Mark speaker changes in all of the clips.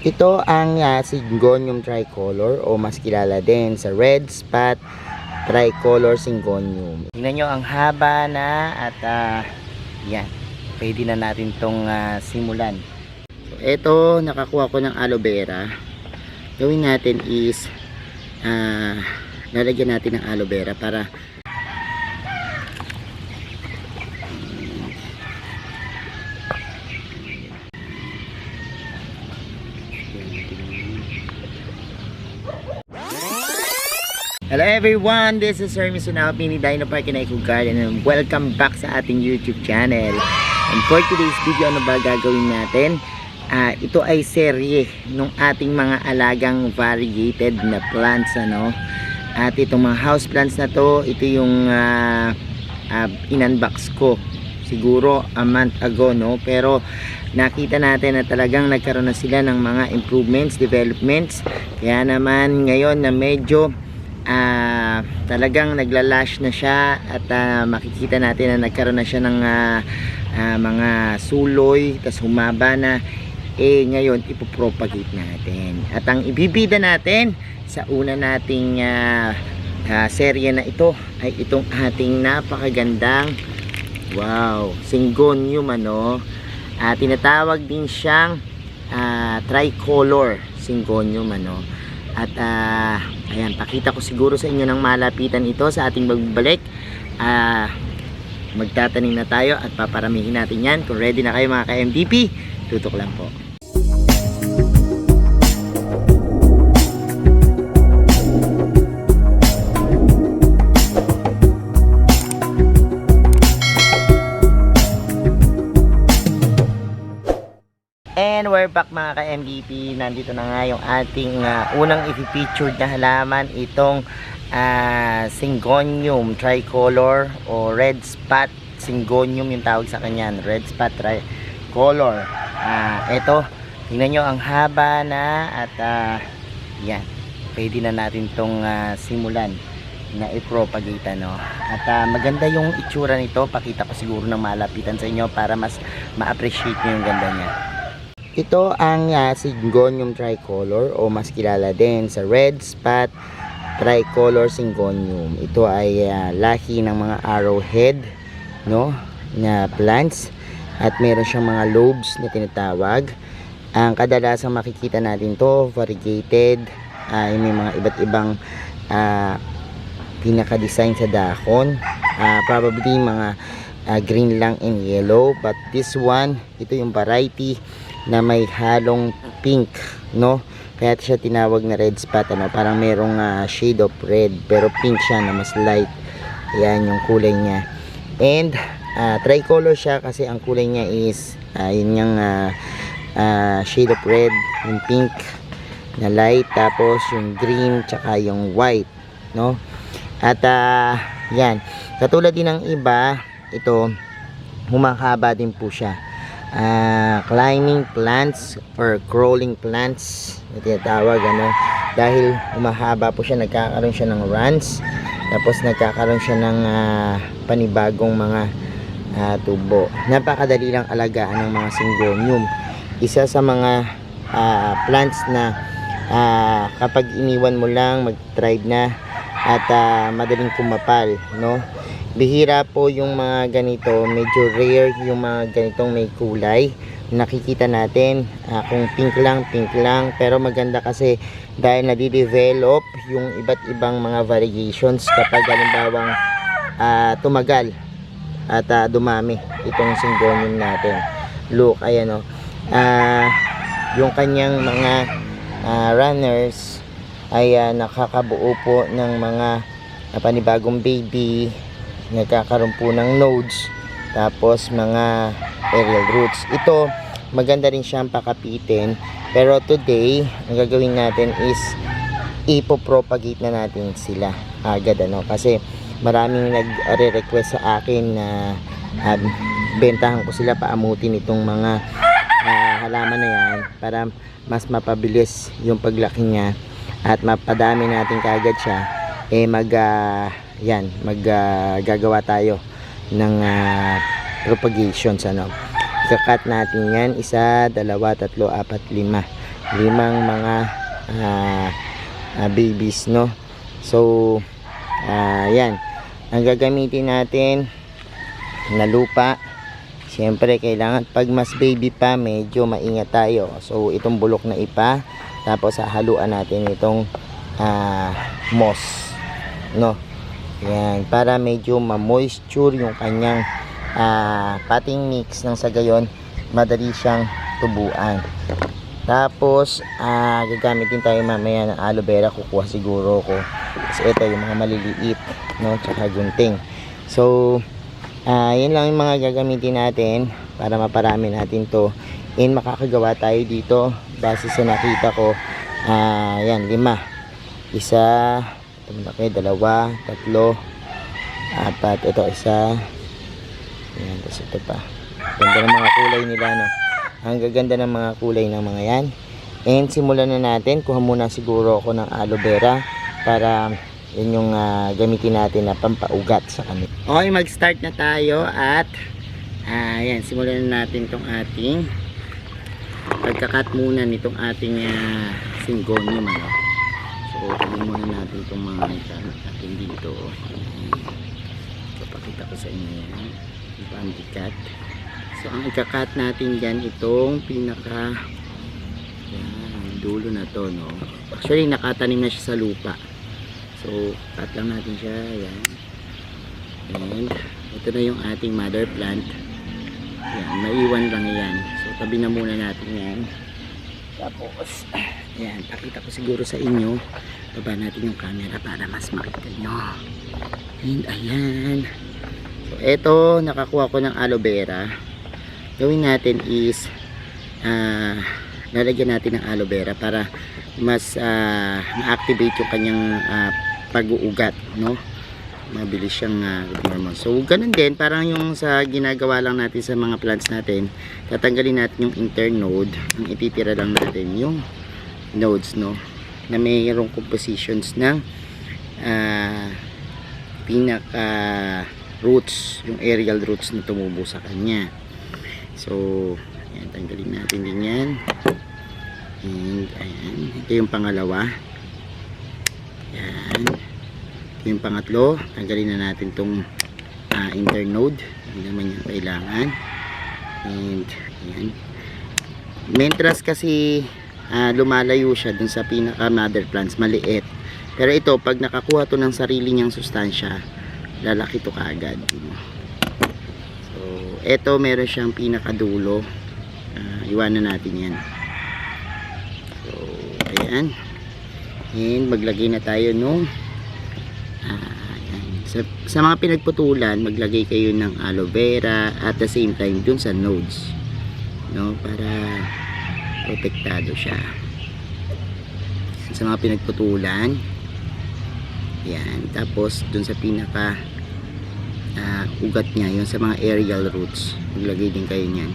Speaker 1: Ito ang Syngonium tricolor o mas kilala din sa red spot tricolor syngonium. Tingnan nyo ang haba na at yan, pwede na natin tong simulan. So, ito nakakuha ko ng aloe vera. Gawin natin is lalagyan natin ng aloe vera para Hello everyone, this is Sir Misunaw, Mini Dino Park in Eco Garden, and welcome back sa ating YouTube channel. And for today's video, ano ba gagawin natin? Ito ay serye ng ating mga alagang variegated na plants, ano? At itong mga house plants na to, ito yung in-unbox ko siguro a month ago, no? Pero nakita natin na talagang nagkaroon na sila ng mga improvements, developments. Kaya naman ngayon na medyo talagang naglalash na siya at makikita natin na nagkaroon na siya ng mga suloy, tas humaba na, ngayon ipopropagate natin. At ang ibibida natin sa una nating serye na ito ay itong ating napakagandang syngonium, ano? Tinatawag din siyang tricolor syngonium, ano? At ayan, pakita ko siguro sa inyo ng malapitan ito sa ating magbalik. Magtatanim na tayo at paparamihin natin yan. Kung ready na kayo mga ka-MDP, tutok lang po. And we're back mga ka-MDP. Nandito na nga yung ating unang i-featured na halaman, itong Syngonium tricolor o red spot syngonium yung tawag sa kanya, red spot tricolor. Ito, tingnan nyo ang haba na at yan, pwede na natin tong simulan na i-propagate, no? At maganda yung itsura nito. Pakita ko siguro ng malapitan sa inyo para mas ma-appreciate nyo yung ganda niya. Ito ang Syngonium tricolor o mas kilala din sa red spot tricolor syngonium. Ito ay lahi ng mga arrowhead, no, na plants at meron siyang mga lobes na tinatawag. Ang kadalasang makikita natin to variegated, may mga iba't ibang pinaka-design sa dahon, probably mga green lang and yellow, but this one, ito yung variety na may halong pink, no? Kaya siya tinawag na red spot, ano? Parang merong shade of red pero pink siya na mas light. Ayan yung kulay niya. And tricolor siya kasi ang kulay niya is yun yung shade of red, yung pink na light, tapos yung green tsaka yung white, no? At yan, katulad din ng iba, ito humahaba din po siya. Climbing plants or crawling plants na tinatawag, ano, dahil umahaba po siya, nagkakaroon siya ng runs, tapos nagkakaroon siya ng panibagong mga tubo. Napakadali lang alagaan ng mga syngonium. Isa sa mga plants na kapag iniwan mo lang, mag-thrive na at madaling kumapal, no? Bihira po yung mga ganito, medyo rare yung mga ganitong may kulay. Nakikita natin kung pink lang, pero maganda kasi dahil nadidevelop yung iba't ibang mga variations kapag halimbawang tumagal at dumami itong syngonium natin. Look, ayan, o, yung kanyang mga runners ay nakakabuo po ng mga panibagong baby, nagkakaroon po ng nodes, tapos mga aerial roots. Ito, maganda rin siyang pakapitin, pero today ang gagawin natin is ipopropagate na natin sila agad, ano, kasi maraming nagre-request sa akin na bentahan ko sila, paamutin itong mga halaman na yan para mas mapabilis yung paglaki niya at mapadami natin kaagad siya. Gagawa tayo ng propagations, ano. Ikakat natin yan, 1, 2, 3, 4, 5. limang mga babies, no? So yan ang gagamitin natin na lupa. Siyempre kailangan pag mas baby pa medyo maingat tayo. So itong bulok na ipa, tapos hahaluan natin itong moss, no? Yan, para medyo ma-moisture yung kanyang potting mix, nang sa gayon madali siyang tubuan. Tapos gagamit din tayo mamaya ng aloe vera. Kukuha siguro ko kasi ito yung mga maliliit, no, tsaka gunting. So yun lang yung mga gagamitin natin para maparami natin to. And makakagawa tayo dito base sa nakita ko. Yan, 5. Isa, ito, 2, 3, 4. Ito isa. Yan, tapos ito pa. Ganda ng mga kulay nila, no? Ang gaganda ng mga kulay ng mga yan. And simulan na natin. Kuha muna siguro ako ng aloe vera para yun yung gamitin natin na pampaugat sa kanila. Okay, mag-start na tayo at yan, simulan na natin itong ating pagkakat muna nitong ating syngonium, ano? So, tingnan muna natin itong mga natin dito. So, pakita ko sa inyo yan. Ito ang dikat. So, ang ikakat natin dyan, itong pinaka yan, dulo na to, no? Actually, nakatanim na siya sa lupa. So, cut lang natin siya. Ayan. And, ito na yung ating mother plant. Ayan, maiwan lang yan. So, tabi na muna natin yan. Tapos, ayan, pakita ko siguro sa inyo. Baba natin yung camera para mas makita nyo. And, ayan. So, ito, nakakuha ko ng aloe vera. Gawin natin is, lalagyan natin ng aloe vera para mas ma-activate yung kanyang pag-uugat, no? Mabilis siyang hormone. So ganun din, parang yung sa ginagawa lang natin sa mga plants natin, tatanggalin natin yung internode, ang ititira lang natin yung nodes, no, na mayroong compositions ng pinaka roots, yung aerial roots na tumubo sa kanya. So yan, tanggalin natin din yan. And ayan, ito yung pangalawa. Yan. Ito yung pangatlo. Tanggalin na natin itong internode. Hindi naman yung kailangan. And ayan. Mentras kasi lumalayo siya dun sa pinaka mother plants, maliit. Pero ito, pag nakakuha to ng sarili niyang sustansya, lalaki to kaagad. So, ito meron siyang pinakadulo. Iwanan natin yan. So, ayan. And maglagay na tayo nung sa mga pinagputulan, maglagay kayo ng aloe vera at the same time dun sa nodes, no, para protektado siya. Sa mga pinagputulan yan, tapos dun sa pinaka ugat niya, yun sa mga aerial roots, maglagay din kayo niyan.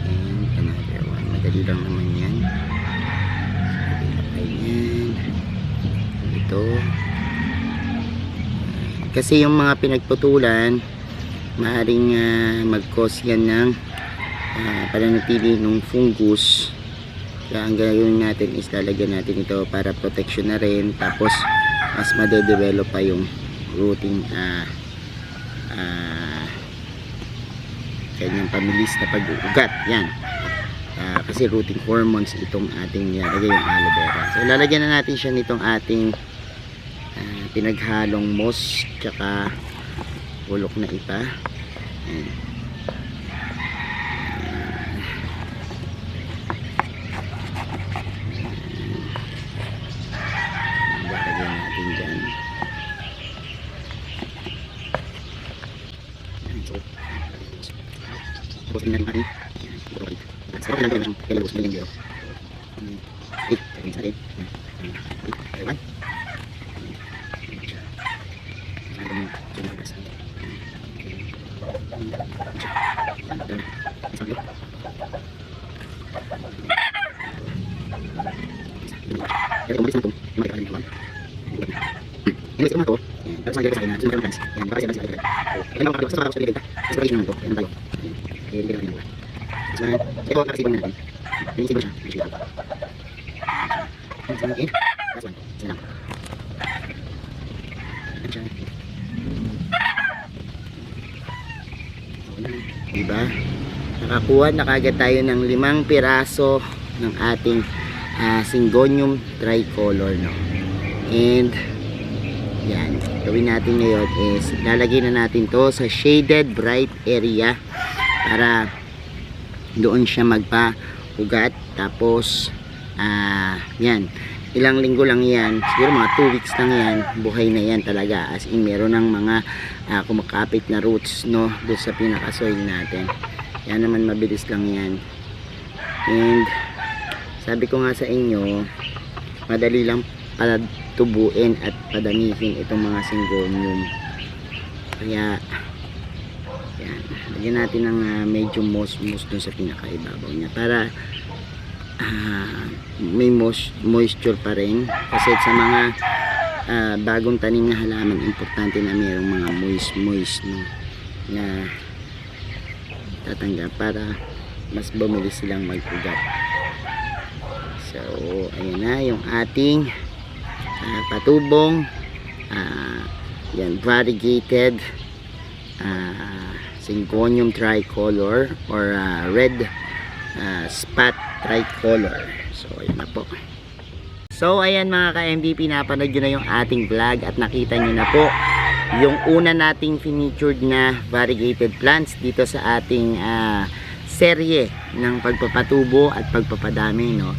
Speaker 1: And another one, madali lang naman yan. Ito kasi yung mga pinagputulan maaring mag-cause yan ng pananatili ng fungus. Kaya ang gagawin natin is lalagyan natin ito para protection na rin, tapos mas madedevelop pa yung rooting kanyang pamilis na pag-uugat yan. Kasi rooting hormones itong ating nilalagay, yung aloe vera. So lalagyan na natin siya nitong ating pinaghalong moss tsaka bulok na ipa. Lalagyan natin dyan. Tapos tingnan natin. Sarap lang naman kaya lubos na yung Yung siguro siya. Medyo lang. And last one. Isa lang. Diba? Nakakuha na kagad tayo ng 5 piraso ng ating Syngonium tricolor, no? And yan, gawin natin ngayon is lalagay na natin to sa shaded bright area para doon siya magpa-ugat. Tapos yan, ilang linggo lang yan, siguro mga 2 weeks lang yan, buhay na yan talaga, as in meron ng mga kumakapit na roots, no, doon sa pinaka-soil natin. Yan naman, mabilis lang yan. And sabi ko nga sa inyo, madali lang patubuin at padamihin itong mga Syngonium. Kaya yan, lagyan natin ng medyo moist dun sa pinakaibabaw niya para may moisture pa rin, kasi sa mga bagong tanim na halaman, importante na mayroong mga moist, no, na tatanggap para mas bumilis silang mag-ugat. So ayan na yung ating patubong yan, variegated Syngonium tricolor or red spot tricolor. So ayan na po. So ayan mga ka-MVP, napanood nyo na yung ating vlog at nakita nyo na po yung una nating featured na variegated plants dito sa ating serye ng pagpapatubo at pagpapadami, no.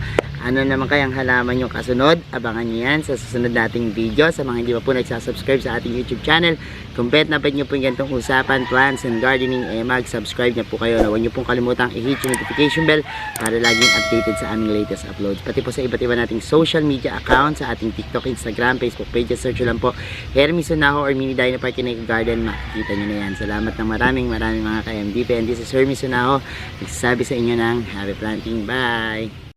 Speaker 1: Ano naman kayang halaman yung kasunod? Abangan nyo yan sa susunod nating video. Sa mga hindi pa po nagsasubscribe sa ating YouTube channel, kung bet na bet nyo po yung ganitong usapan, plants and gardening, mag-subscribe na po kayo. Huwag nyo pong kalimutang i-hit yung notification bell para laging updated sa aming latest uploads. Pati po sa iba't iba nating social media accounts, sa ating TikTok, Instagram, Facebook pages, search lang po Hermy Sunaho or Mini Dino Park Kinay Garden, makikita nyo na yan. Salamat ng maraming mga ka-MVP, and this is Hermy Sunaho, nagsasabi sa inyo ng happy planting. Bye!